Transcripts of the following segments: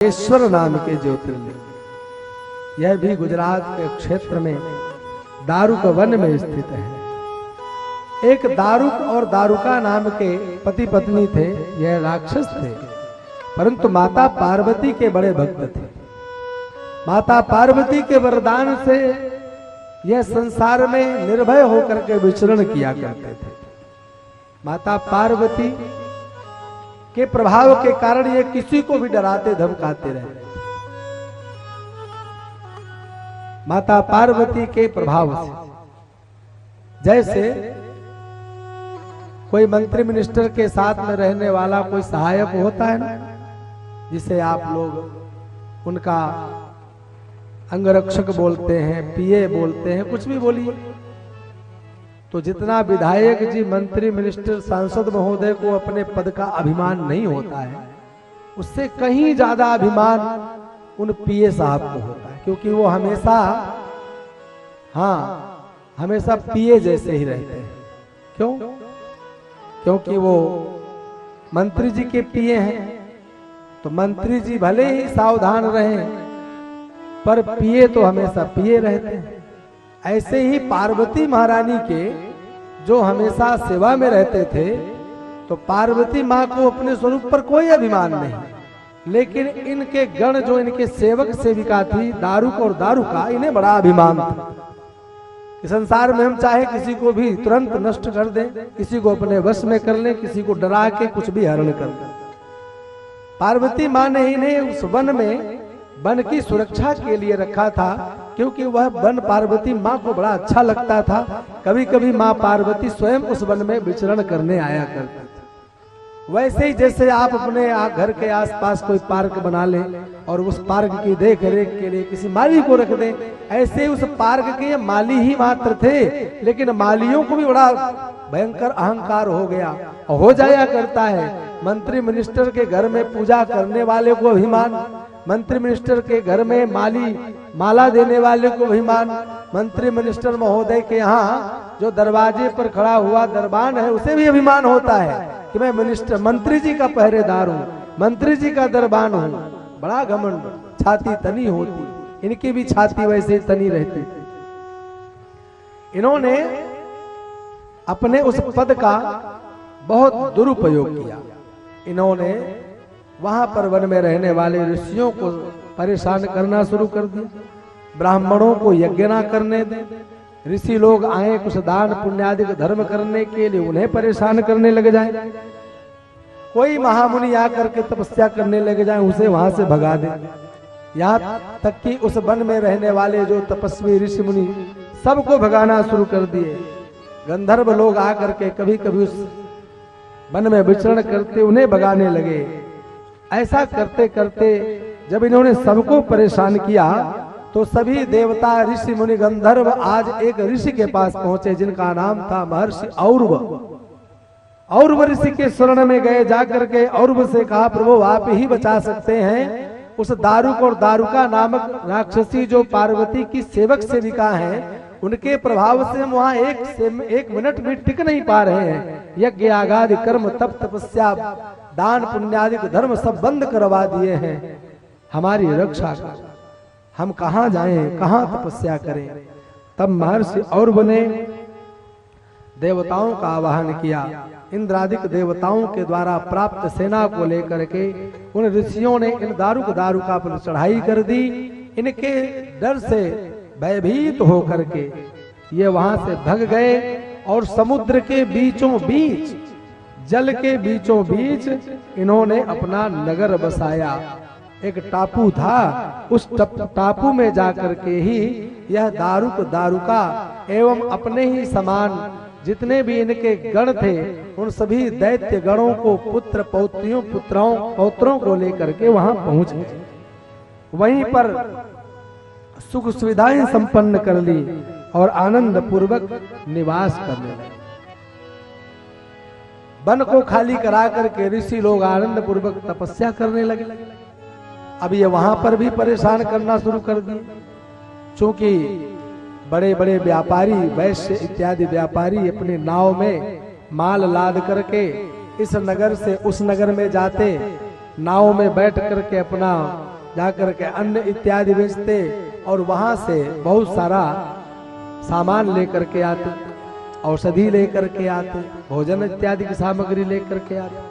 नागेश्वर नाम के ज्योतिर्लिंग, यह भी गुजरात के क्षेत्र में दारुक वन में स्थित है। एक दारुक और दारुका नाम के पति पत्नी थे। यह राक्षस थे, परंतु माता पार्वती के बड़े भक्त थे। माता पार्वती के वरदान से यह संसार में निर्भय होकर के विचरण किया करते थे। माता पार्वती के प्रभाव के कारण ये किसी को भी डराते धमकाते रहे। माता पार्वती के प्रभाव से, जैसे कोई मंत्री मिनिस्टर के साथ में रहने वाला कोई सहायक होता है ना, जिसे आप लोग उनका अंगरक्षक बोलते हैं, पीए बोलते हैं, कुछ भी बोलिए, तो जितना विधायक जी, मंत्री, मिनिस्टर, सांसद महोदय को अपने पद का अभिमान नहीं होता है, उससे कहीं ज्यादा अभिमान उन पीए साहब को होता है, क्योंकि वो हमेशा पीए जैसे ही रहते हैं। क्यों? क्योंकि वो मंत्री जी के पीए हैं, तो मंत्री जी भले ही सावधान रहें, पर पीए तो हमेशा पीए रहते हैं। ऐसे ही पार्वती महारानी के जो हमेशा सेवा में रहते थे, तो पार्वती माँ को अपने स्वरूप पर कोई अभिमान नहीं, लेकिन इनके गण जो इनके सेवक सेविका थी, दारुक और दारुका, इन्हें बड़ा अभिमान था कि संसार में हम चाहे किसी को भी तुरंत नष्ट कर दें, किसी को अपने वश में कर लें, किसी को डरा के कुछ भी हरण कर दें। पार्वती माँ ने इन्हें उस वन में वन की सुरक्षा के लिए रखा था, क्योंकि वह वन पार्वती माँ को बड़ा अच्छा लगता था। कभी कभी माँ पार्वती स्वयं उस वन में विचरण करने आया करती थी। वैसे ही जैसे आप अपने घर के आसपास कोई पार्क बना लें और उस पार्क की देख रेख के लिए किसी माली को रख दें, ऐसे उस पार्क के माली ही मात्र थे, लेकिन मालियों को भी बड़ा भयंकर अहंकार हो गया, हो जाया करता है। मंत्री मिनिस्टर के घर में पूजा करने वाले को अभिमान, मंत्री मिनिस्टर के घर में माला देने वाले को अभिमान, मंत्री मिनिस्टर महोदय के यहाँ जो दरवाजे पर खड़ा हुआ दरबान है, उसे भी अभिमान होता है कि मैं मंत्री जी का पहरेदार हूँ, मंत्री जी का दरबान हूँ। बड़ा घमंड, छाती तनी होती, इनकी भी छाती वैसे तनी रहती। इन्होंने अपने उस पद का बहुत दुरुपयोग किया। इन्होंने वहां पर वन में रहने वाले ऋषियों को परेशान करना शुरू कर दिया। ब्राह्मणों को यज्ञ ना करने दे, ऋषि लोग आए कुछ दान पुण्यादि धर्म करने के लिए, उन्हें परेशान करने लग जाए। कोई महामुनि आकर के तपस्या करने लग जाए, उसे वहां से भगा दे। यहाँ तक कि उस वन में रहने वाले जो तपस्वी ऋषि मुनि, सबको भगाना शुरू कर दिए। गंधर्व लोग आकर के कभी कभी उस वन में विचरण करते, उन्हें भगाने लगे। ऐसा करते करते जब इन्होंने सबको परेशान किया, तो सभी देवता, ऋषि मुनि, गंधर्व आज एक ऋषि के पास पहुंचे, जिनका नाम था महर्षि औरव। औरव ऋषि के शरण में गए, जाकर के औरव से कहा, प्रभु आप ही बचा सकते हैं। उस दारुक और दारुका नामक राक्षसी जो पार्वती की सेवक सेविका हैं, उनके प्रभाव से हम वहां एक मिनट भी टिक नहीं पा रहे हैं। यज्ञ आगादि कर्म, तप तपस्या, दान पुण्यादिक धर्म सब बंद करवा दिए हैं। हमारी रक्षा कर, हम कहां जाएं, कहां तपस्या करें। तब महर्षि औरव ने देवताओं का आवाहन किया। इंद्रादिक देवताओं के द्वारा प्राप्त सेना को लेकर के उन ऋषियों ने इन दारुक दारुका पर चढ़ाई कर दी। इनके डर से भयभीत होकर के ये वहां से भग गए और समुद्र के बीचों बीच, जल के बीचों बीच इन्होंने अपना नगर बसाया। एक टापू था, उस टापू में जाकर के ही यह दारुक दारुका एवं अपने ही समान जितने भी इनके गण थे, उन सभी दैत्य गणों को, पुत्र पौत्रियों पौत्रों को लेकर के वहां पहुंच गए। वहीं पर सुख सुविधाएं संपन्न कर ली और आनंद पूर्वक निवास करने लगे। वन को खाली करा करके ऋषि लोग आनंद पूर्वक तपस्या करने लगे। अब ये वहां पर भी परेशान करना शुरू कर दिए, क्योंकि बड़े बड़े व्यापारी, वैश्य इत्यादि व्यापारी अपने नाव में माल लाद करके इस नगर से उस नगर में जाते, नाव में बैठ करके अपना जाकर के अन्न इत्यादि बेचते और वहां से बहुत सारा सामान लेकर के आते, औषधि लेकर के आते, भोजन इत्यादि की सामग्री लेकर के आते।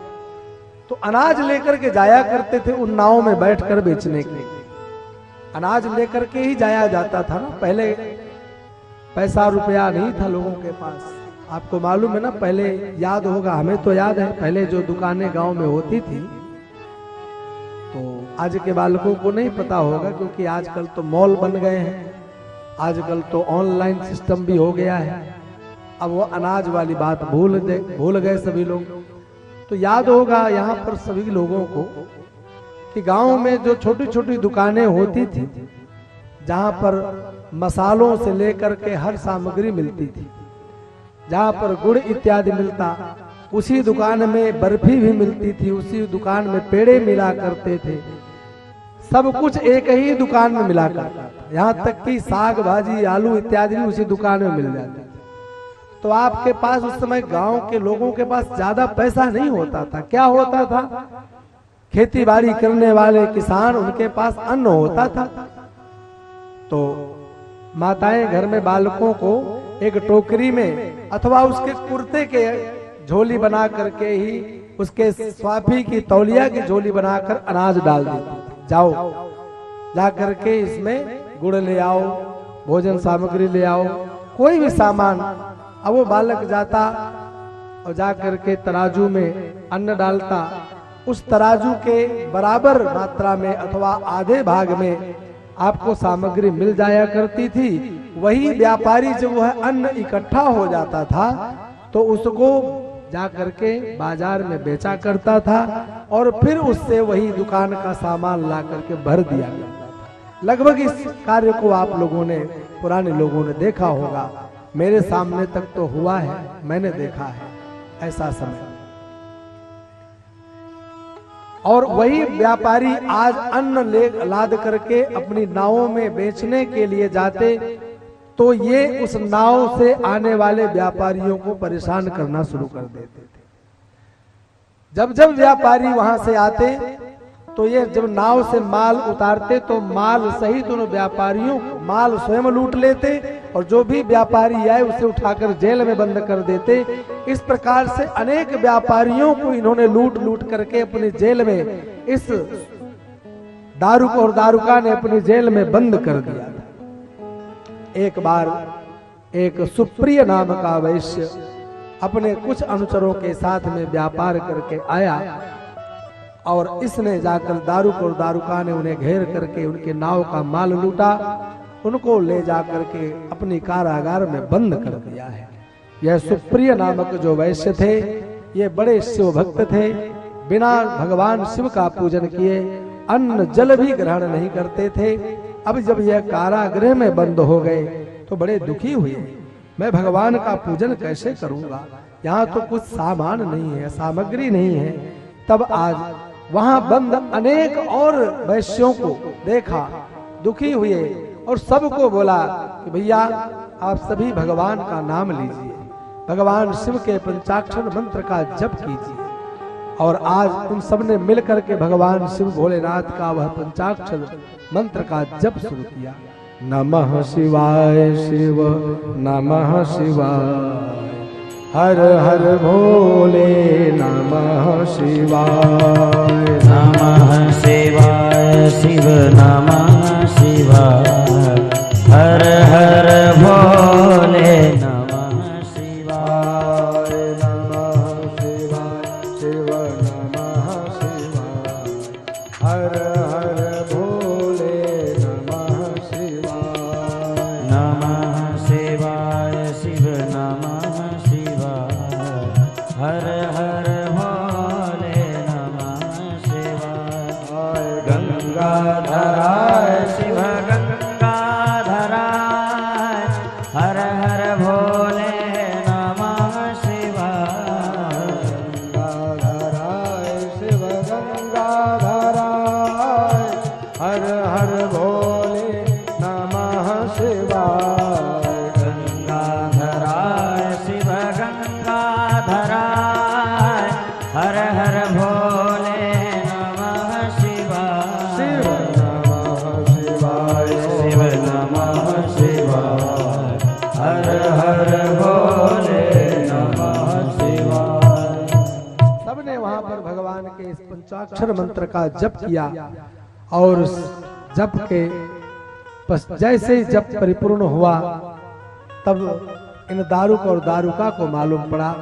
तो अनाज लेकर के जाया करते थे उन नावों में बैठकर बेचने के लिए। अनाज लेकर के ही जाया जाता था ना, पहले पैसा रुपया नहीं था लोगों के पास। आपको मालूम है ना, पहले याद होगा, हमें तो याद है, पहले जो दुकानें गांव में होती थी, तो आज के बालकों को नहीं पता होगा क्योंकि आजकल तो मॉल बन गए हैं, आजकल तो ऑनलाइन सिस्टम भी हो गया है। अब वो अनाज वाली बात भूल गए सभी लोग। तो याद होगा यहाँ पर सभी लोगों को कि गांव में जो छोटी छोटी दुकानें होती थी, जहां पर मसालों से लेकर के हर सामग्री मिलती थी, जहां पर गुड़ इत्यादि मिलता, उसी दुकान में बर्फी भी मिलती थी, उसी दुकान में पेड़े मिला करते थे, सब कुछ एक ही दुकान में मिला करता था। यहाँ तक कि साग भाजी आलू इत्यादि भी उसी दुकान में मिल जाते थे। तो आपके पास उस समय गांव के लोगों के पास ज्यादा पैसा नहीं होता था। क्या होता था? खेती बाड़ी करने वाले किसान, उनके पास अन्न होता था। तो माताएं घर में बालकों को एक टोकरी में अथवा उसके कुर्ते के झोली बना करके ही, उसके स्वाफी की तौलिया की झोली बनाकर अनाज डाल देती, जाओ जा करके इसमें गुड़ ले आओ, भोजन सामग्री ले आओ, कोई भी सामान। अब वो बालक जाता और जा करके तराजू में अन्न डालता, उस तराजू के बराबर मात्रा में अथवा आधे भाग में आपको सामग्री मिल जाया करती थी। वही व्यापारी जब वह अन्न इकट्ठा हो जाता था तो उसको जा करके बाजार में बेचा करता था और फिर उससे वही दुकान का सामान ला करके भर दिया करता था। लगभग इस कार्य को आप लोगों ने, पुराने लोगों ने देखा होगा। मेरे सामने तक तो हुआ है, मैंने देखा है ऐसा समय। और वही व्यापारी आज अन्न लाद करके अपनी नावों में बेचने के लिए जाते तो ये उस नाव से आने वाले व्यापारियों को परेशान करना शुरू कर देते थे। जब जब व्यापारी वहां से आते तो ये जब नाव से माल उतारते तो माल सहित उन व्यापारियों को माल स्वयं लूट लेते और जो भी व्यापारी आए उसे उठाकर जेल में बंद कर देते। इस प्रकार से अनेक व्यापारियों को इन्होंने लूट करके अपनी जेल में, इस दारुक और दारुका ने अपनी जेल में बंद कर दिया। एक बार एक सुप्रिय नाम का वैश्य अपने कुछ अनुचरों के साथ में व्यापार करके आया और इसने जाकर दारुक और दारुका ने उन्हें घेर करके उनके नाव का माल लूटा, उनको ले जाकर के अपनी कारागार में बंद कर दिया है। यह सुप्रिय नामक जो वैश्य थे, ये बड़े शिव भक्त थे, बिना भगवान शिव का पूजन किए अन्न जल भी ग्रहण नहीं करते थे। अब जब यह कारागृह में बंद हो गए तो बड़े दुखी हुए, मैं भगवान का पूजन कैसे करूंगा, यहाँ तो कुछ सामान नहीं है, सामग्री नहीं है। तब आज वहां बंद अनेक और वैश्यों को देखा, दुखी हुए और सबको बोला कि भैया आप सभी भगवान का नाम लीजिए, भगवान शिव के पंचाक्षर मंत्र का जप कीजिए। और आज उन सब ने मिलकर के भगवान शिव भोलेनाथ का वह पंचाक्षर मंत्र का जप शुरू किया। नमः शिवाय शिव नमः शिवाय, हर हर भोले नमः शिवाय, नमः शिवाय शिव नमः शिवाय, हर हर भोले नमः शिवाय, नमः शिवाय शिव नमः शिवाय, हर हर भोले नमः शिवाय, नमः शिवाय शिव नमः हर हर भोले नमः शिवाय। गंगाधराय शिव गंगाधराय, हर हर भोले नमः शिवाय। गंगाधराय शिव गंगाधराय, हर हर भोले नमः शिवाय। गंगाधराय शिव गंगाधराय, हर हर भोले नमः शिवाय। शिव पंचाक्षर मंत्र का जप किया और उस जप के जैसे ही जप परिपूर्ण हुआ तब इन दारुक और दारुका को मालूम पड़ा,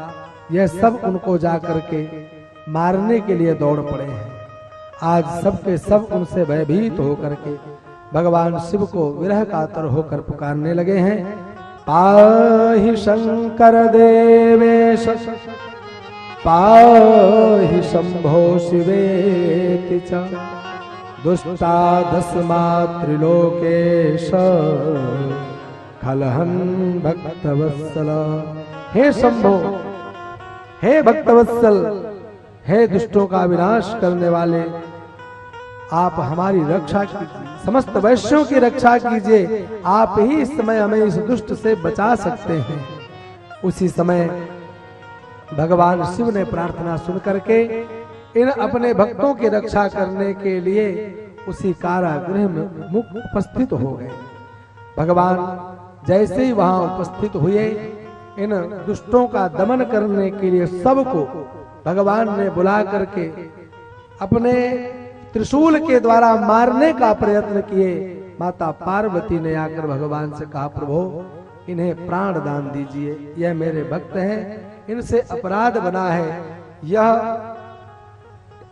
यह सब उनको जाकर के मारने के लिए दौड़ पड़े हैं। आज सबके सब उनसे भयभीत होकर के भगवान शिव को विरह कातर होकर पुकारने लगे हैं। पाहि शंकर देवेश पाहि शंभो शिवेति च दुष्टा दशमात्रिलोकेश खलहन भक्तवत्सल। हे शंभो, हे भक्तवत्सल, हे दुष्टों का विनाश करने वाले, आप हमारी रक्षा कीजिए, समस्त वैश्यों की रक्षा कीजिए। आप ही इस समय हमें इस दुष्ट से बचा सकते हैं। उसी समय भगवान शिव ने प्रार्थना सुन करके इन अपने भक्तों की रक्षा करने के लिए उसी कारागृह में मुक्त उपस्थित हो गए। भगवान जैसे ही वहां उपस्थित हुए, इन दुष्टों का दमन करने के लिए सबको भगवान ने बुला करके अपने त्रिशूल के द्वारा मारने का प्रयत्न किए। माता पार्वती ने आकर भगवान से कहा, प्रभु इन्हें प्राण दान दीजिए, यह मेरे भक्त हैं, इनसे अपराध बना है, यह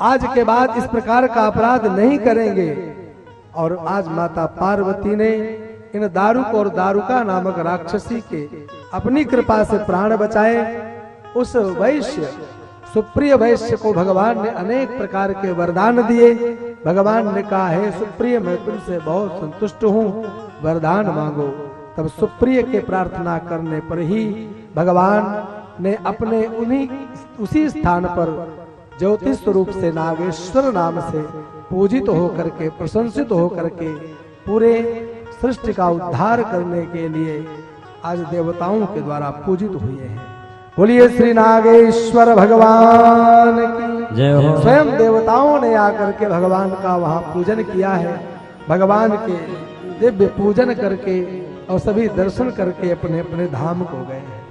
आज के बाद इस प्रकार का अपराध नहीं करेंगे। और आज माता पार्वती ने इन दारुक और दारुका नामक राक्षसी के अपनी कृपा से प्राण बचाए। उस वैश्य सुप्रिय वैश्य को भगवान ने अनेक प्रकार के वरदान दिए। भगवान ने कहा, हे सुप्रिय, मैं तुमसे बहुत संतुष्ट हूँ, वरदान मांगो। तब सुप्रिय के प्रार्थना करने पर ही भगवान ने अपने उसी स्थान पर ज्योतिष स्वरूप से नागेश्वर नाम से पूजित होकर के, प्रशंसित होकर के पूरे सृष्टि का उद्धार करने के लिए आज देवताओं के द्वारा पूजित हुए हैं। बोलिए श्री नागेश्वर भगवान की जय हो। स्वयं देवताओं ने आकर के भगवान का वहां पूजन किया है। भगवान के दिव्य पूजन करके और सभी दर्शन करके अपने अपने धाम को गए हैं।